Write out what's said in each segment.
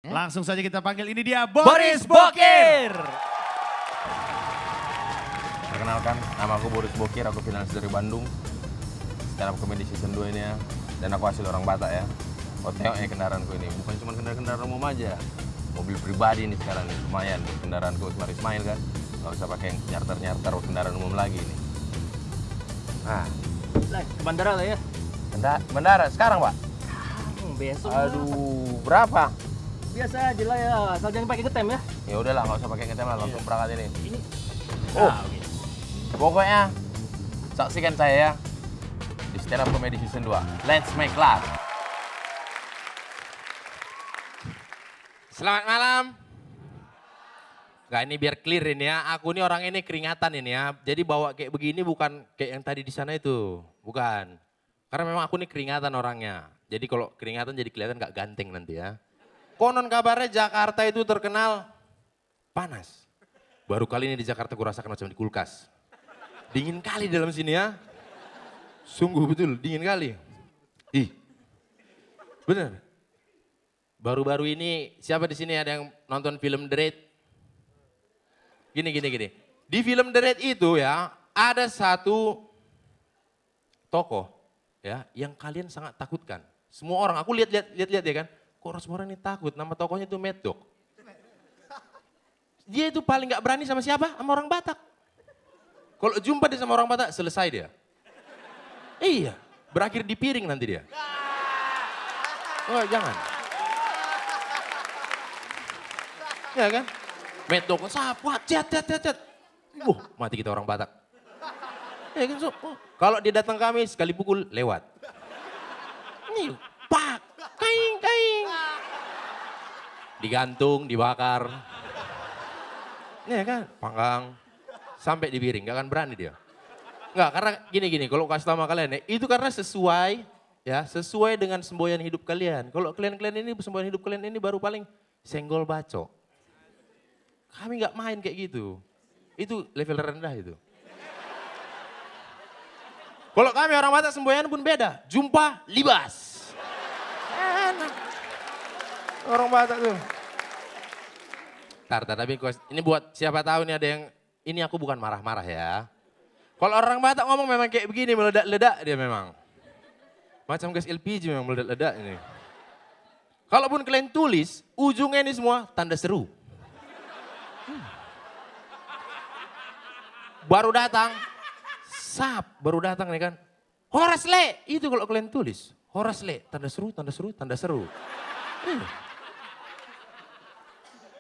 Langsung saja kita panggil, ini dia Boris Bokir. Perkenalkan, nama aku Boris Bokir, aku finalis dari Bandung. Stand up comedy season 2 ini ya. Dan aku asli orang Batak ya. Oh tengok ya kendaraanku ini, bukan cuma kendaraan umum aja. Mobil pribadi ini sekarang nih, lumayan. Kendaraanku Usmar Ismail kan. Gak usah pakai yang nyarter-nyarter kendaraan umum lagi nih. Nah, Lah, ke bandara lah ya. bandara sekarang Pak? Besok. Aduh, berapa? Biasa aja lah ya, asal jangan pakai ngetem ya. Ya udahlah, nggak usah pakai ngetem lah, langsung berangkat ini. Ini. Oh. Oke. Pokoknya, saksikan saya ya di Stand Up Comedy Season 2. Let's make love. Selamat malam. Gak, ini biar clear ini ya. Aku ini orang ini keringatan ini ya. Jadi bawa kayak begini bukan kayak yang tadi di sana itu. Bukan. Karena memang aku ini keringatan orangnya. Jadi kalau keringatan jadi kelihatan gak ganteng nanti ya. Konon kabarnya Jakarta itu terkenal panas. Baru kali ini di Jakarta gue rasakan macam di kulkas. Dingin kali dalam sini ya. Sungguh betul, dingin kali. Ih, bener. Baru-baru ini siapa di sini ada yang nonton film The Raid? Gini. Di film The Raid itu ya ada satu tokoh ya yang kalian sangat takutkan. Semua orang, aku lihat ya kan. Kok orang ini takut, nama tokohnya itu Mad Dog. Dia itu paling gak berani sama siapa? Sama orang Batak. Kalau jumpa dia sama orang Batak, selesai dia. Iya, berakhir di piring nanti dia. Oh jangan. Ya kan? Mad Dog, sapu, cet. Mati kita orang Batak. Ya kan, so, kalau dia datang kami sekali pukul, lewat. Nih, pak, kaing. Digantung, dibakar. Ya kan, panggang. Sampai di piring, gak akan berani dia. Enggak, karena gini, kalau kasih tahu sama kalian ya, itu karena sesuai dengan semboyan hidup kalian. Kalau kalian ini, semboyan hidup kalian ini baru paling senggol bacok. Kami gak main kayak gitu. Itu level rendah itu. Kalau kami orang Batak semboyan pun beda. Jumpa, libas. Enak. Orang Batak tuh. Tapi ini buat siapa tahu nih ada yang, ini aku bukan marah-marah ya. Kalau orang Batak ngomong memang kayak begini, meledak-ledak dia memang. Macam gas LPG memang meledak-ledak ini. Kalaupun kalian tulis, ujungnya ini semua tanda seru. Baru datang, baru datang nih kan. Horas le, itu kalau kalian tulis. Horas le, tanda seru.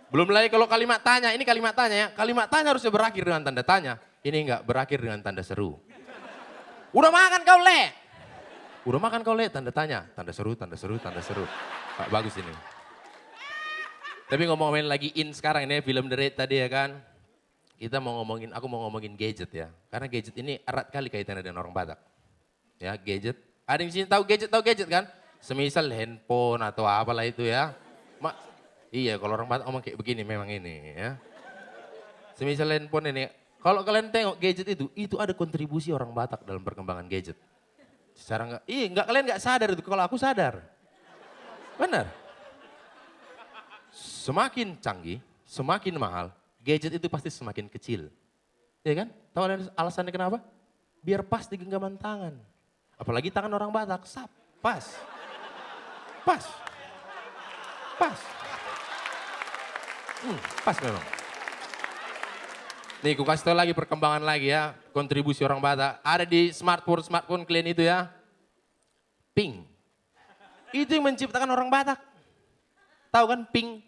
Belum lagi kalau kalimat tanya, ini kalimat tanya ya. Kalimat tanya harusnya berakhir dengan tanda tanya. Ini enggak, berakhir dengan tanda seru. Udah makan kau le? Udah makan kau le, tanda tanya. Tanda seru. Bagus ini. Tapi ngomongin lagi in sekarang ini film The Raid tadi ya kan. Aku mau ngomongin gadget ya. Karena gadget ini erat kali kaitannya dengan orang Batak. Ya gadget. Ada yang sini tahu gadget kan? Semisal handphone atau apalah itu ya. Iya kalau orang Batak ngomong kayak begini memang ini ya. Semisal handphone ini. Kalau kalian tengok gadget itu ada kontribusi orang Batak dalam perkembangan gadget. Secara kalian nggak sadar itu, kalau aku sadar. Benar. Semakin canggih, semakin mahal, gadget itu pasti semakin kecil. Ya kan? Tahu alasannya kenapa? Biar pas di genggaman tangan. Apalagi tangan orang Batak, pas. Pas memang. Nih, aku kasih tau lagi perkembangan lagi ya, kontribusi orang Batak. Ada di smartphone kalian itu ya, Ping. Itu yang menciptakan orang Batak. Tahu kan Ping,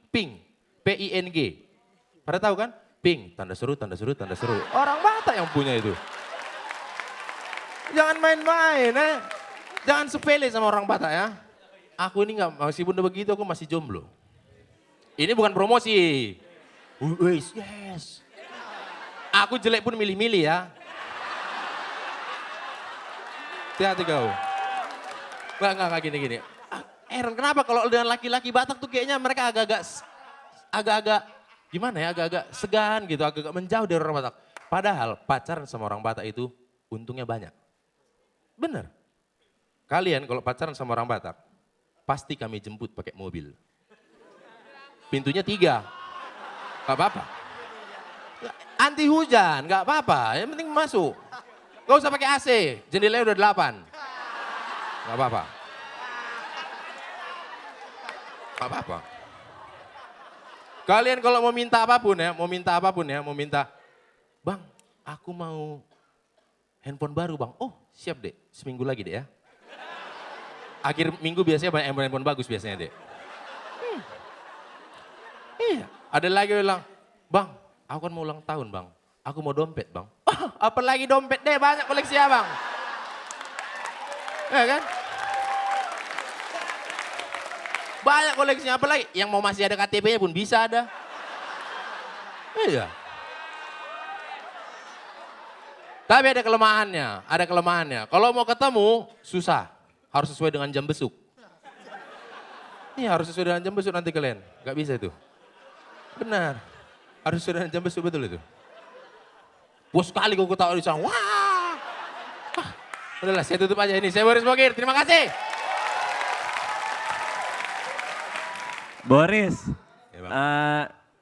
P-I-N-G. Pada tahu kan? Ping, tanda seru. Orang Batak yang punya itu. Jangan main-main Jangan sepele sama orang Batak ya. Aku ini meskipun udah begitu aku masih jomblo. Ini bukan promosi. Yes. Aku jelek pun milih-milih ya. Hati-hati kau. Enggak gini. Heran kenapa kalau dengan laki-laki Batak tuh kayaknya mereka agak-agak gimana ya, agak-agak segan gitu, agak-agak menjauh dari orang Batak. Padahal pacaran sama orang Batak itu untungnya banyak. Bener. Kalian kalau pacaran sama orang Batak, pasti kami jemput pakai mobil. pintunya 3. Gak apa-apa. Anti hujan, gak apa-apa. Yang penting masuk. Gak usah pakai AC, jendelanya udah 8. Gak apa-apa. Gak apa-apa. Kalian kalau mau minta apapun ya, mau minta, Bang, aku mau handphone baru Bang. Oh siap dek, seminggu lagi dek ya. Akhir minggu biasanya banyak handphone bagus biasanya dek. Iya, ada lagi bilang, Bang, aku kan mau ulang tahun Bang. Aku mau dompet Bang. Oh, apalagi dompet deh, banyak koleksi ya Bang. Ya kan? Banyak koleksinya, apalagi yang mau masih ada KTP-nya pun bisa ada. Iya. Tapi ada kelemahannya. Kalau mau ketemu, susah. Harus sesuai dengan jam besuk. Iya, harus sesuai dengan jam besuk nanti kalian. Gak bisa itu. Benar. Harus sesuai dengan jam besuk, betul itu. Puas sekali kau ketawa di sana. Wah. Udahlah, saya tutup aja ini. Saya Boris Bokir, terima kasih. Boris, Ya, Bang.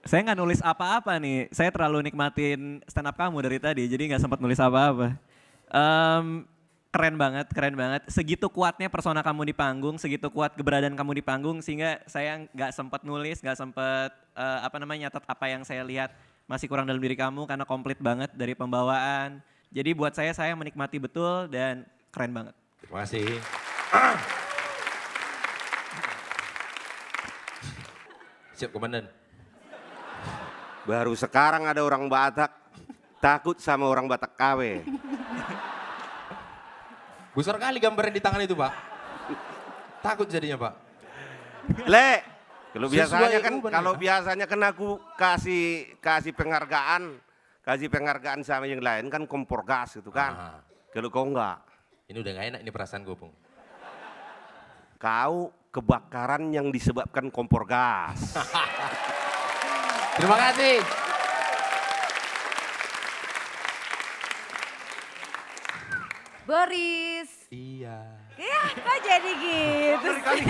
saya nggak nulis apa-apa nih. Saya terlalu nikmatin stand up kamu dari tadi, jadi nggak sempat nulis apa-apa. Keren banget. Segitu kuatnya persona kamu di panggung, segitu kuat keberadaan kamu di panggung, sehingga saya nggak sempat nulis, nggak sempat nyatat apa yang saya lihat masih kurang dalam diri kamu karena komplit banget dari pembawaan. Jadi buat saya menikmati betul dan keren banget. Terima kasih. Siap komandan. Baru sekarang ada orang Batak takut sama orang Batak KW. Besar kali gambarnya di tangan itu Pak. Takut jadinya Pak. Le, kalau Sesuai biasanya kan bener. kalau biasanya kan aku kasih penghargaan sama yang lain kan kompor gas gitu kan. Ah. Kalau kau enggak, Ini udah gak enak ini perasaan gue Pung. kau kebakaran yang disebabkan kompor gas. Terima kasih. Boris. Iya. Ya, kok jadi gitu sih?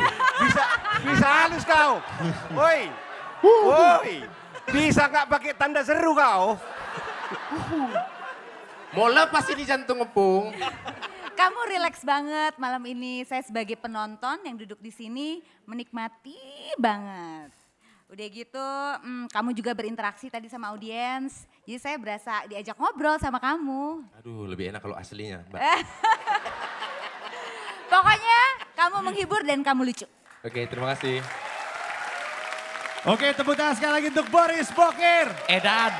Bisa halus kau. Woi, bisa nggak pakai tanda seru kau? Mau lepas ini jantung ngepung. Kamu rileks banget malam ini. Saya sebagai penonton yang duduk di sini menikmati banget. Udah gitu, kamu juga berinteraksi tadi sama audiens. Jadi saya berasa diajak ngobrol sama kamu. Aduh, lebih enak kalau aslinya, Mbak. Pokoknya kamu menghibur dan kamu lucu. Oke, terima kasih. Oke, tepuk tangan sekali lagi untuk Boris Bokir. Edan.